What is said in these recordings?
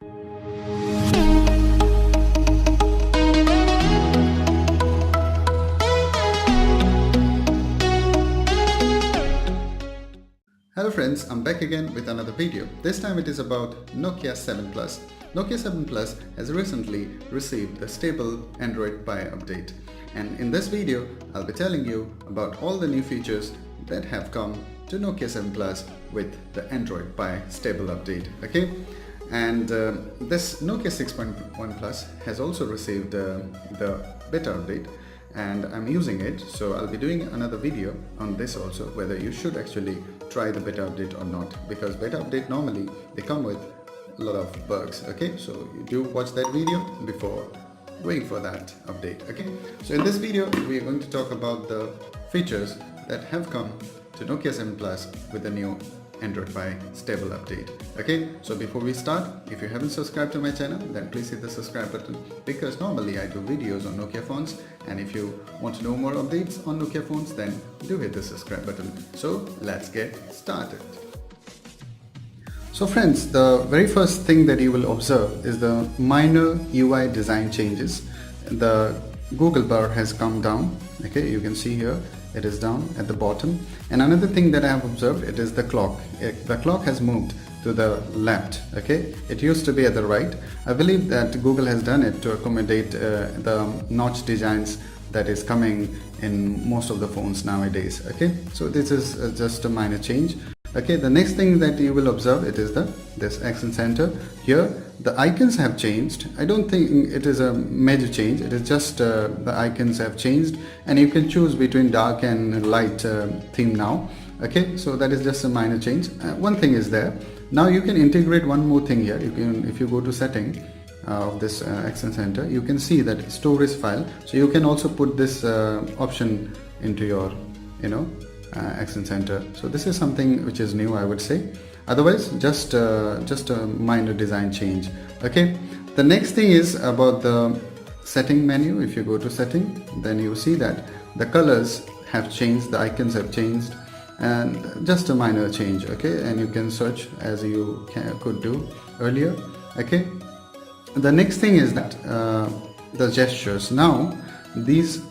Hello friends, I'm back again with another video. This time it is about Nokia 7 Plus. Nokia 7 Plus has recently received the stable Android Pie update. And in this video, I'll be telling you about all the new features that have come to Nokia 7 Plus with the Android Pie stable update. Okay? And this Nokia 6.1 Plus has also received the beta update, and I'm using it, so I'll be doing another video on this also, whether you should actually try the beta update or not, because beta update normally they come with a lot of bugs. Okay, so you do watch that video before going for that update. Okay, so in this video we are going to talk about the features that have come to Nokia 7 Plus with the new Android Pie stable update. Okay, so before we start, if you haven't subscribed to my channel, then please hit the subscribe button, because normally I do videos on Nokia phones, and if you want to know more updates on Nokia phones, then do hit the subscribe button. So let's get started. So friends, the very first thing that you will observe is the minor UI design changes. The Google bar has come down. Okay, you can see here it is down at the bottom. And another thing that I have observed, it is the clock. The clock has moved to the left. Okay, it used to be at the right. I believe that Google has done it to accommodate the notch designs that is coming in most of the phones nowadays. Okay, so this is just a minor change. Okay, the next thing that you will observe, it is this accent center. Here the icons have changed. I don't think it is a major change. It is just the icons have changed, and you can choose between dark and light theme now. Okay, so that is just a minor change. One thing is there. Now you can integrate one more thing here. You can, if you go to setting of this accent center, you can see that storage file. So you can also put this option into your, accent center. So this is something which is new, I would say. Otherwise, just a minor design change. Okay, the next thing is about the setting menu. If you go to setting, then you see that the colors have changed, the icons have changed, and just a minor change. Okay, and you can search as you could do earlier. Okay, the next thing is that the gestures. Now these,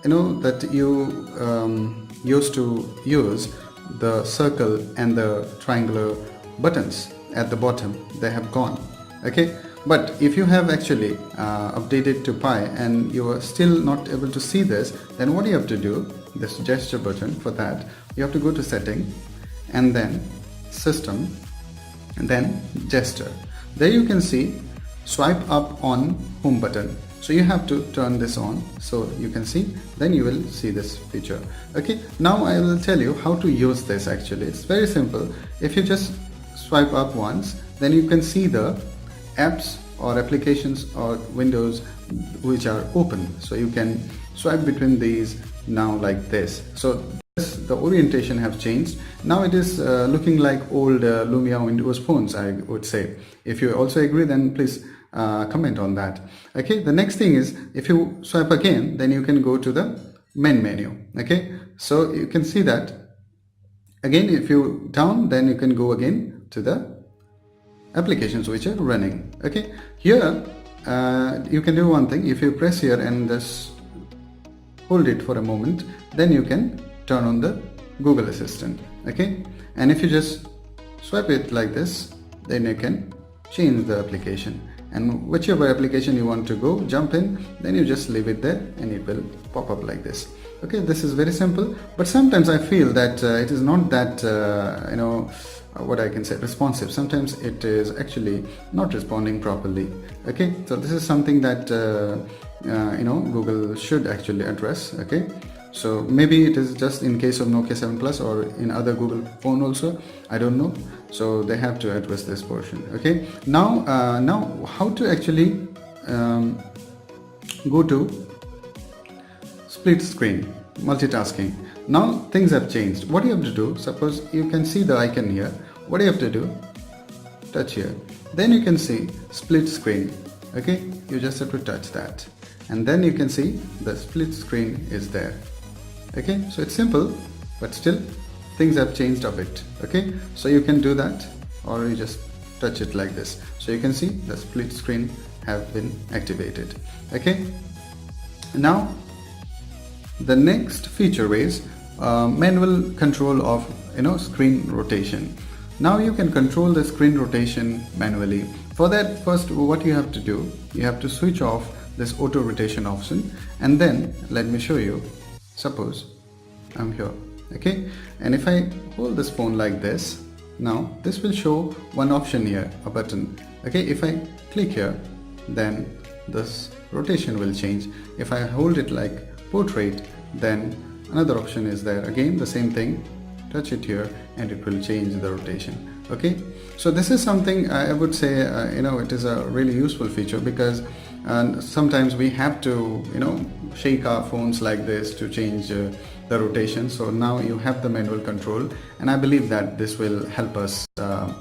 that you used to use the circle and the triangular buttons at the bottom, they have gone. Okay, but if you have actually updated to Pi and you are still not able to see this, then what you have to do, this gesture button, for that you have to go to setting and then system and then gesture. There you can see swipe up on home button. So you have to turn this on, so you can see, then you will see this feature. Okay, now I will tell you how to use this. Actually, it's very simple. If you just swipe up once, then you can see the apps or applications or windows which are open. So you can swipe between these now like this. So the orientation have changed. Now it is looking like old Lumia Windows phones, I would say. If you also agree, then please comment on that. Okay, the next thing is, if you swipe again, then you can go to the main menu. Okay, so you can see that again, if you down, then you can go again to the applications which are running. Okay, here you can do one thing. If you press here and just hold it for a moment, then you can turn on the Google Assistant. Okay, and if you just swipe it like this, then you can change the application, and whichever application you want to go jump in, then you just leave it there and it will pop up like this. Okay, this is very simple, but sometimes I feel that it is not that what I can say, responsive. Sometimes it is actually not responding properly. Okay, so this is something that Google should actually address. Okay, so maybe it is just in case of Nokia 7 Plus or in other Google phone also, I don't know. So they have to address this portion. Okay, now how to actually go to split screen multitasking. Now things have changed. What you have to do, suppose you can see the icon here. What you have to do, touch here, then you can see split screen. Okay, you just have to touch that, and then you can see the split screen is there. Okay, so it's simple, but still things have changed a bit. Okay, so you can do that, or you just touch it like this. So you can see the split screen have been activated. Okay, now the next feature is manual control of screen rotation. Now you can control the screen rotation manually. For that, first what you have to do, you have to switch off this auto rotation option, and then let me show you. Suppose I'm here, okay, and if I hold this phone like this, now this will show one option here, a button. Okay, if I click here, then this rotation will change. If I hold it like portrait, then another option is there. Again the same thing, touch it here and it will change the rotation. Okay, so this is something I would say it is a really useful feature, because sometimes we have to shake our phones like this to change the rotation. So now you have the manual control, and I believe that this will help us to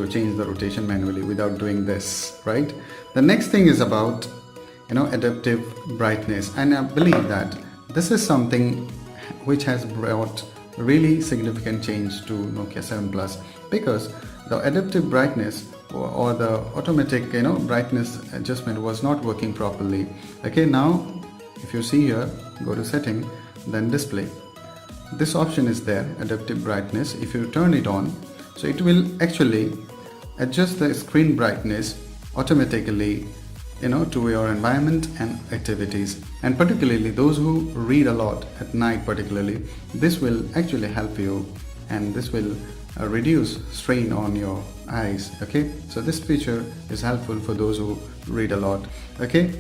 change the rotation manually without doing this, right? The next thing is about adaptive brightness, and I believe that this is something which has brought really significant change to Nokia 7 Plus, because the adaptive brightness or the automatic brightness adjustment was not working properly. Okay, now if you see here, go to setting, then display, this option is there, adaptive brightness. If you turn it on, so it will actually adjust the screen brightness automatically to your environment and activities, and particularly those who read a lot at night particularly, this will actually help you, and this will reduce strain on your eyes. Okay, so this feature is helpful for those who read a lot. Okay,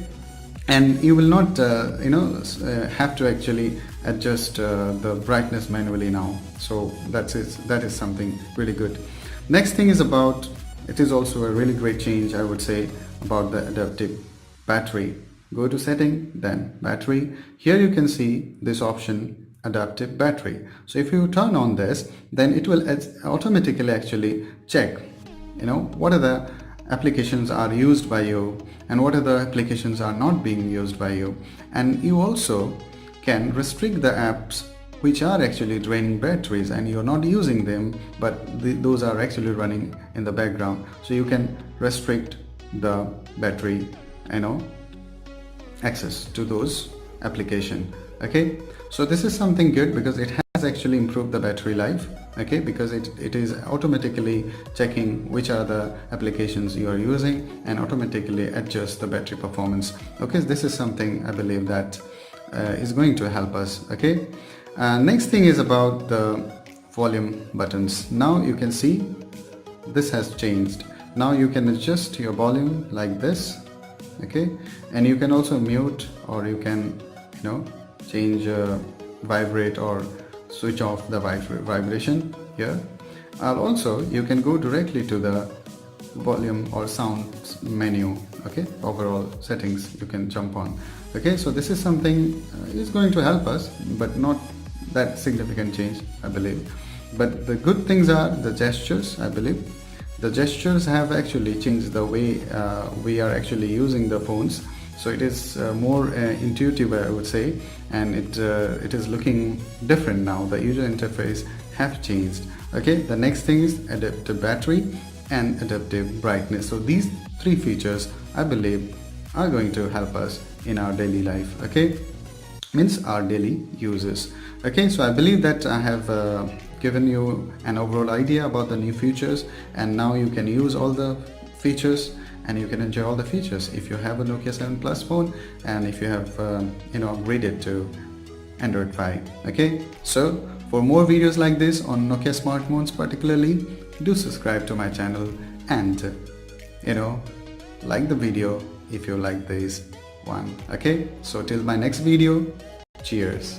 and you will not have to actually adjust the brightness manually now. So that is something really good. Next thing is about, it is also a really great change, I would say, about the adaptive battery. Go to setting, then battery. Here you can see this option, adaptive battery. So if you turn on this, then it will automatically actually check what are the applications are used by you and what are the applications are not being used by you. And you also can restrict the apps which are actually draining batteries and you're not using them, but those are actually running in the background. So you can restrict the battery access to those application. Okay, so this is something good because it has actually improved the battery life. Okay, because it is automatically checking which are the applications you are using and automatically adjust the battery performance. Okay, this is something I believe that is going to help us. Okay, next thing is about the volume buttons. Now you can see this has changed. Now you can adjust your volume like this. Okay, and you can also mute, or you can change vibrate or switch off the vibration here. Also you can go directly to the volume or sound menu. Okay, overall settings you can jump on. Okay, so this is something is going to help us, but not that significant change, I believe. But the good things are the gestures. I believe the gestures have actually changed the way we are actually using the phones. So it is more intuitive, I would say, and it is looking different now. The user interface have changed. Okay, the next thing is adaptive battery and adaptive brightness. So these three features, I believe, are going to help us in our daily life. Okay, means our daily uses. Okay, so I believe that I have given you an overall idea about the new features, and now you can use all the features and you can enjoy all the features if you have a Nokia 7 Plus phone and if you have upgraded to Android 5. Okay, so for more videos like this on Nokia smartphones particularly, do subscribe to my channel and like the video if you like this one. Okay, so till my next video, cheers.